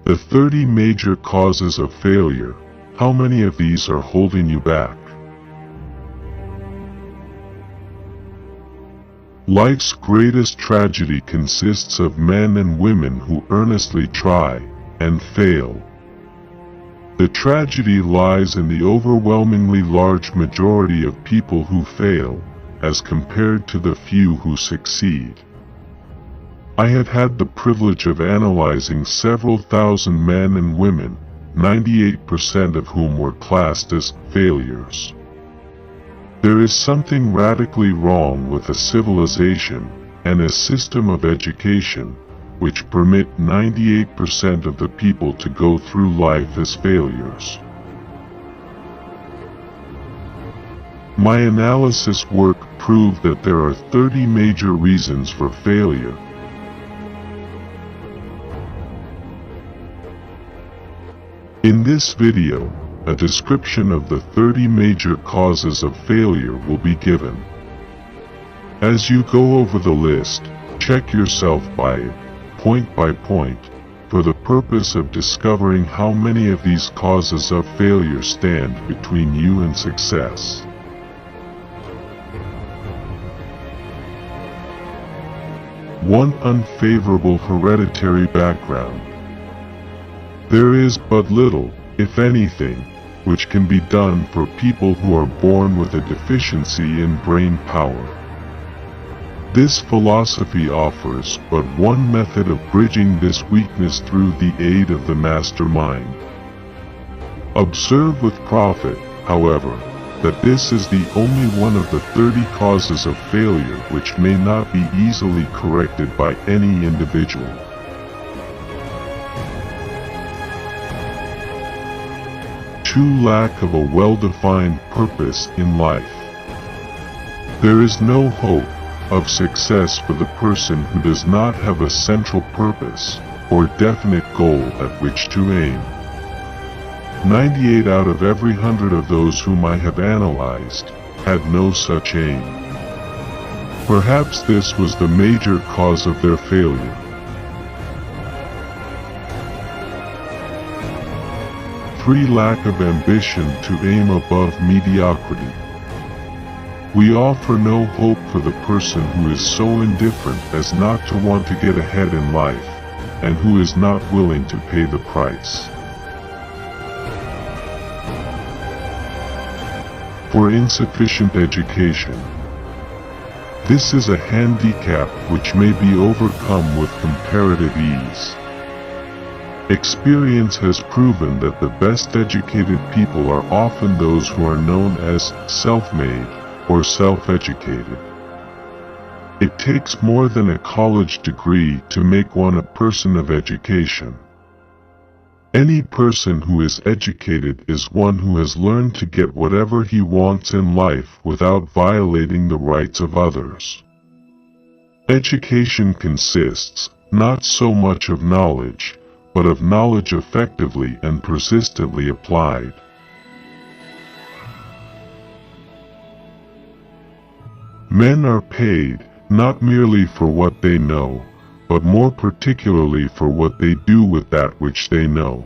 The 30 major causes of failure. How many of these are holding you back? Life's greatest tragedy consists of men and women who earnestly try and fail. The tragedy lies in the overwhelmingly large majority of people who fail, as compared to the few who succeed. I have had the privilege of analyzing several thousand men and women, 98% of whom were classed as failures. There is something radically wrong with a civilization and a system of education which permit 98% of the people to go through life as failures. My analysis work proved that there are 30 major reasons for failure. In this video, a description of the 30 major causes of failure will be given. As you go over the list, check yourself by it, point by point, for the purpose of discovering how many of these causes of failure stand between you and success. One, unfavorable hereditary background. There is but little, if anything, which can be done for people who are born with a deficiency in brain power. This philosophy offers but one method of bridging this weakness through the aid of the mastermind. Observe with profit, however, that this is the only one of the 30 causes of failure which may not be easily corrected by any individual. 2, lack of a well-defined purpose in life. There is no hope of success for the person who does not have a central purpose or definite goal at which to aim. 98 out of every 100 of those whom I have analyzed had no such aim. Perhaps this was the major cause of their failure. 3, lack of ambition to aim above mediocrity. We offer no hope for the person who is so indifferent as not to want to get ahead in life, and who is not willing to pay the price. For insufficient education. This is a handicap which may be overcome with comparative ease. Experience has proven that the best educated people are often those who are known as self-made or self-educated. It takes more than a college degree to make one a person of education. Any person who is educated is one who has learned to get whatever he wants in life without violating the rights of others. Education consists not so much of knowledge, but of knowledge effectively and persistently applied. Men are paid, not merely for what they know, but more particularly for what they do with that which they know.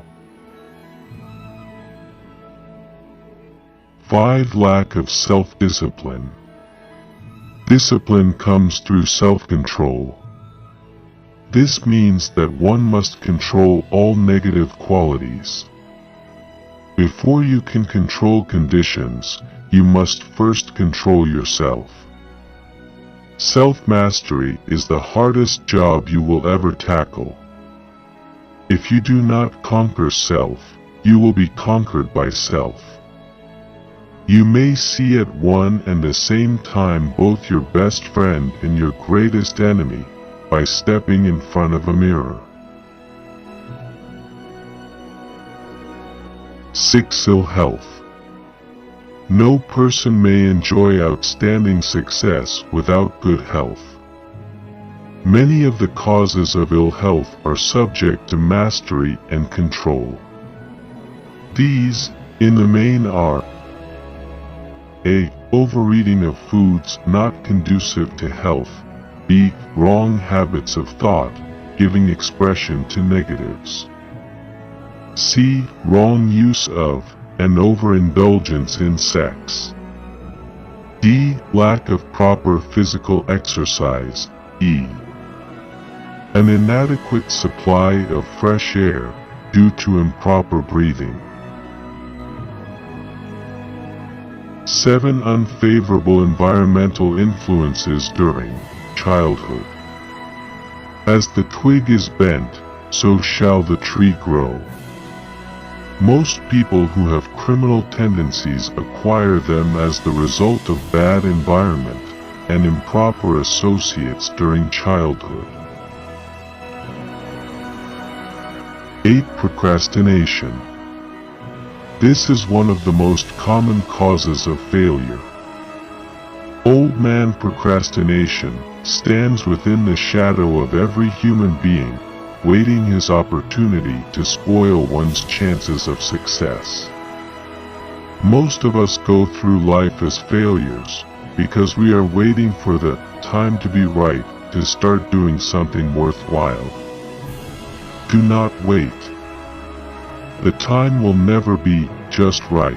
5, lack of self-discipline. Discipline comes through self-control. This means that one must control all negative qualities. Before you can control conditions, you must first control yourself. Self-mastery is the hardest job you will ever tackle. If you do not conquer self, you will be conquered by self. You may see at one and the same time both your best friend and your greatest enemy by stepping in front of a mirror. 6, ill health. No person may enjoy outstanding success without good health. Many of the causes of ill health are subject to mastery and control. These, in the main, are: A. Overeating of foods not conducive to health. B. Wrong habits of thought, giving expression to negatives. C. Wrong use of and overindulgence in sex. D. Lack of proper physical exercise. E. An inadequate supply of fresh air due to improper breathing. 7. Unfavorable environmental influences during childhood. As the twig is bent, so shall the tree grow. Most people who have criminal tendencies acquire them as the result of bad environment and improper associates during childhood. 8. Procrastination. This is one of the most common causes of failure. Old man procrastination stands within the shadow of every human being, waiting his opportunity to spoil one's chances of success. Most of us go through life as failures because we are waiting for the time to be right to start doing something worthwhile. Do not wait. The time will never be just right.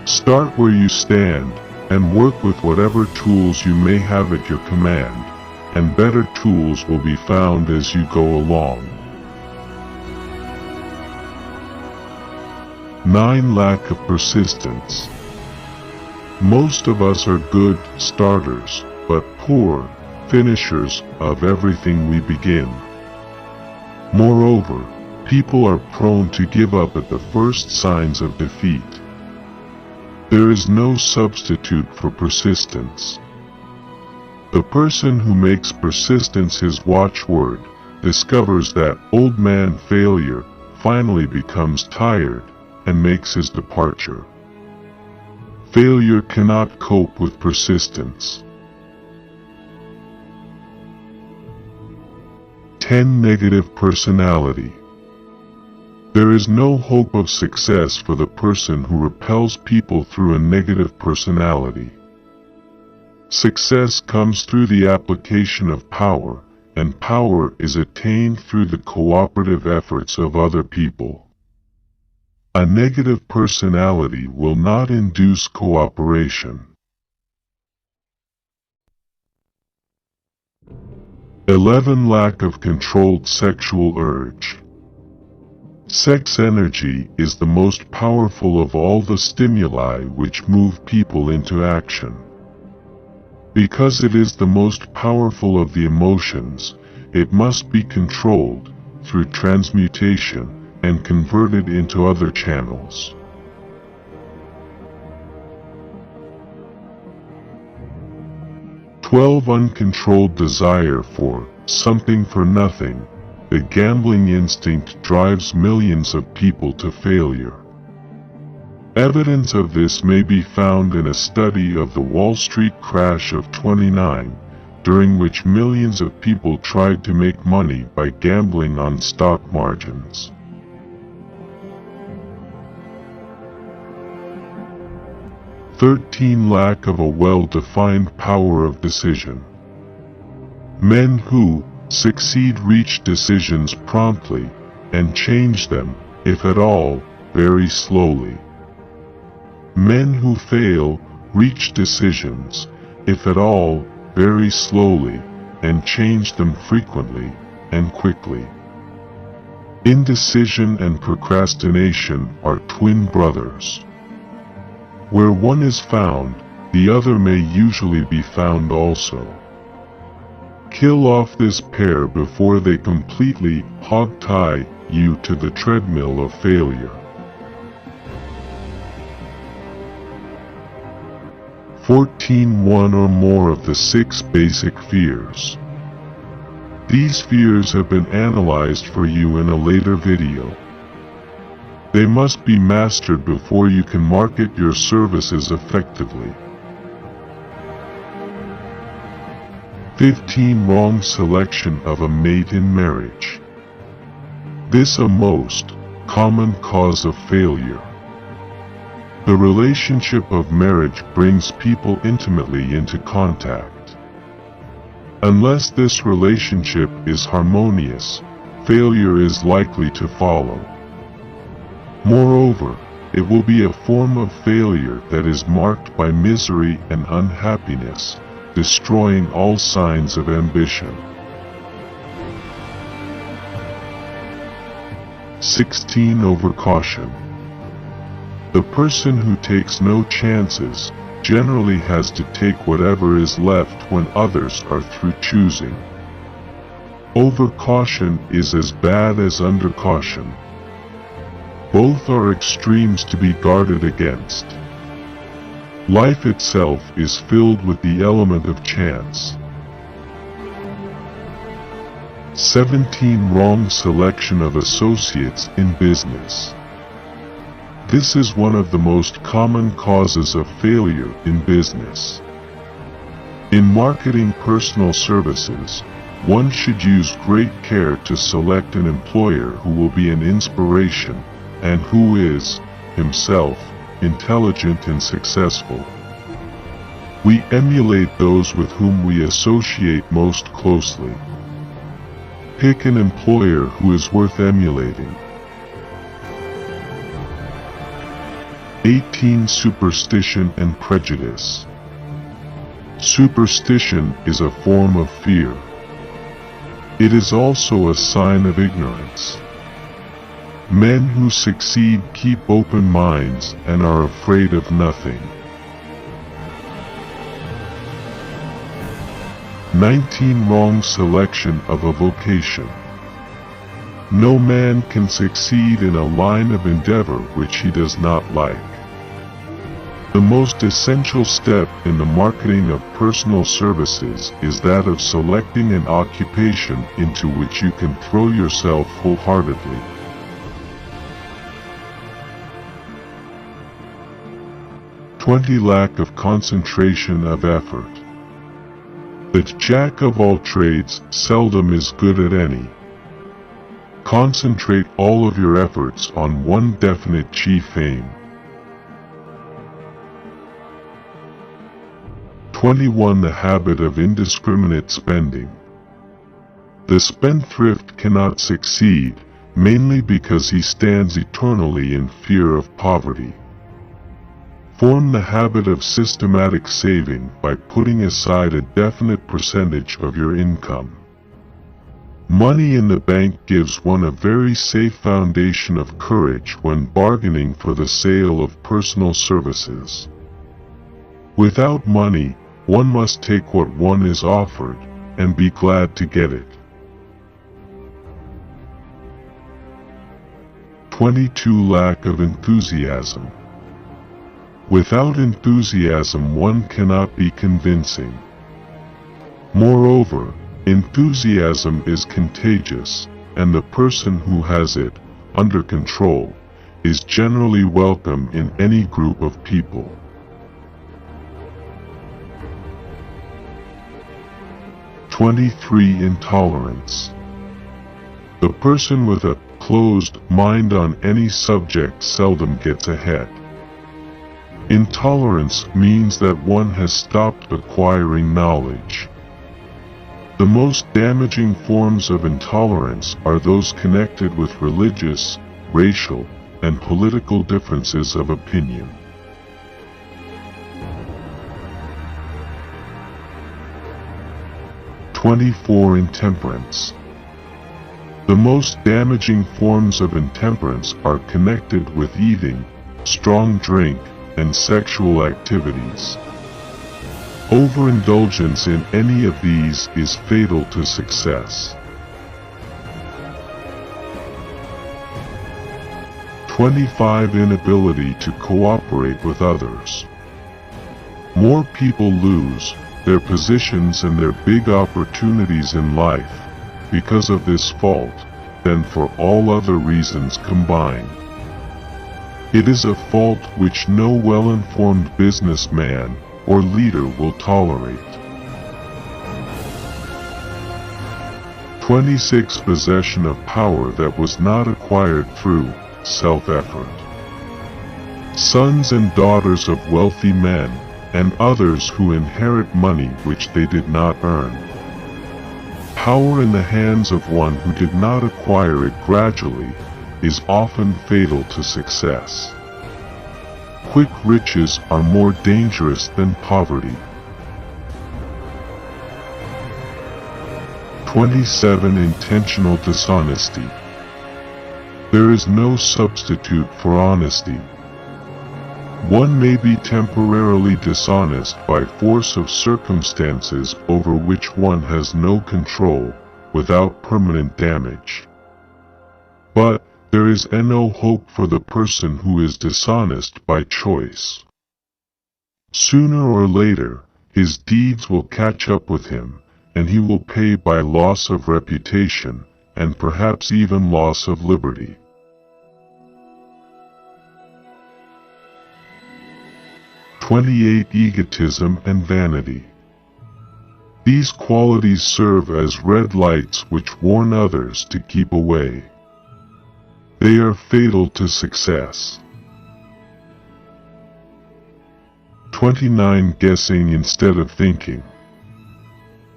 Start where you stand and work with whatever tools you may have at your command, and better tools will be found as you go along. 9. Lack of persistence. Most of us are good starters, but poor finishers of everything we begin. Moreover, people are prone to give up at the first signs of defeat. There is no substitute for persistence. The person who makes persistence his watchword discovers that old man failure finally becomes tired and makes his departure. Failure cannot cope with persistence. 10. Negative personality. There is no hope of success for the person who repels people through a negative personality. Success comes through the application of power, and power is attained through the cooperative efforts of other people. A negative personality will not induce cooperation. 11. Lack of controlled sexual urge. Sex energy is the most powerful of all the stimuli which move people into action. Because it is the most powerful of the emotions, it must be controlled through transmutation and converted into other channels. 12. Uncontrolled desire for something for nothing. The gambling instinct drives millions of people to failure. Evidence of this may be found in a study of the Wall Street crash of '29, during which millions of people tried to make money by gambling on stock margins. 13. Lack of a well-defined power of decision. Men who succeed reach decisions promptly, and change them, if at all, very slowly. Men who fail reach decisions, if at all, very slowly, and change them frequently and quickly. Indecision and procrastination are twin brothers. Where one is found, the other may usually be found also. Kill off this pair before they completely hog-tie you to the treadmill of failure. 14. One or more of the 6 basic fears. These fears have been analyzed for you in a later video. They must be mastered before you can market your services effectively. 15. Wrong selection of a mate in marriage. This a most common cause of failure. The relationship of marriage brings people intimately into contact. Unless this relationship is harmonious, failure is likely to follow. Moreover, it will be a form of failure that is marked by misery and unhappiness, destroying all signs of ambition. 16. Overcaution. The person who takes no chances generally has to take whatever is left when others are through choosing. Overcaution is as bad as undercaution. Both are extremes to be guarded against. Life itself is filled with the element of chance. 17. Wrong selection of associates in business. This is one of the most common causes of failure in business. In marketing personal services, one should use great care to select an employer who will be an inspiration and who is, himself, intelligent and successful. We emulate those with whom we associate most closely. Pick an employer who is worth emulating. 18. Superstition and prejudice. Superstition is a form of fear. It is also a sign of ignorance. Men who succeed keep open minds and are afraid of nothing. 19. Wrong selection of a vocation. No man can succeed in a line of endeavor which he does not like. The most essential step in the marketing of personal services is that of selecting an occupation into which you can throw yourself wholeheartedly. 20. Lack of concentration of effort. The jack of all trades seldom is good at any. Concentrate all of your efforts on one definite chief aim. 21. The habit of indiscriminate spending. The spendthrift cannot succeed, mainly because he stands eternally in fear of poverty. Form the habit of systematic saving by putting aside a definite percentage of your income. Money in the bank gives one a very safe foundation of courage when bargaining for the sale of personal services. Without money, one must take what one is offered, and be glad to get it. 22. Lack of enthusiasm. Without enthusiasm one cannot be convincing. Moreover, enthusiasm is contagious, and the person who has it, under control, is generally welcome in any group of people. 23. Intolerance. The person with a closed mind on any subject seldom gets ahead. Intolerance means that one has stopped acquiring knowledge. The most damaging forms of intolerance are those connected with religious, racial, and political differences of opinion. 24. Intemperance. The most damaging forms of intemperance are connected with eating, strong drink, and sexual activities. Overindulgence in any of these is fatal to success. 25. Inability to cooperate with others. More people lose their positions and their big opportunities in life because of this fault than for all other reasons combined. It is a fault which no well-informed businessman or leader will tolerate. 26. Possession of power that was not acquired through self-effort. Sons and daughters of wealthy men, and others who inherit money which they did not earn. Power in the hands of one who did not acquire it gradually is often fatal to success. Quick riches are more dangerous than poverty. 27. Intentional dishonesty. There is no substitute for honesty. One may be temporarily dishonest by force of circumstances over which one has no control, without permanent damage. But there is no hope for the person who is dishonest by choice. Sooner or later, his deeds will catch up with him, and he will pay by loss of reputation, and perhaps even loss of liberty. Egotism and vanity. These qualities serve as red lights which warn others to keep away. They are fatal to success. 29. Guessing instead of thinking.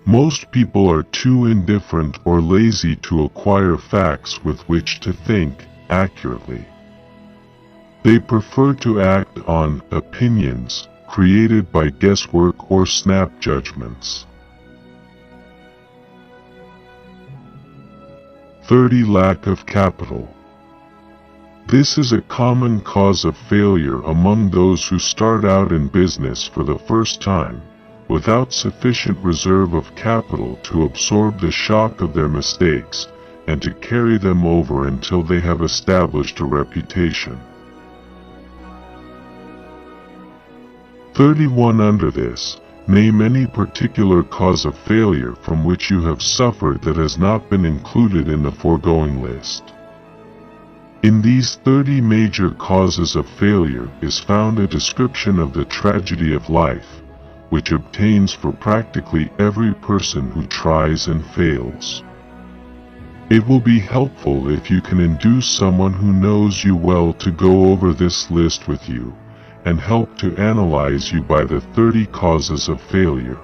Most people are too indifferent or lazy to acquire facts with which to think accurately. They prefer to act on opinions created by guesswork or snap judgments. 30. Lack of capital. This is a common cause of failure among those who start out in business for the first time, without sufficient reserve of capital to absorb the shock of their mistakes and to carry them over until they have established a reputation. 31. Under this, name any particular cause of failure from which you have suffered that has not been included in the foregoing list. In these 30 major causes of failure is found a description of the tragedy of life, which obtains for practically every person who tries and fails. It will be helpful if you can induce someone who knows you well to go over this list with you, and help to analyze you by the 30 causes of failure.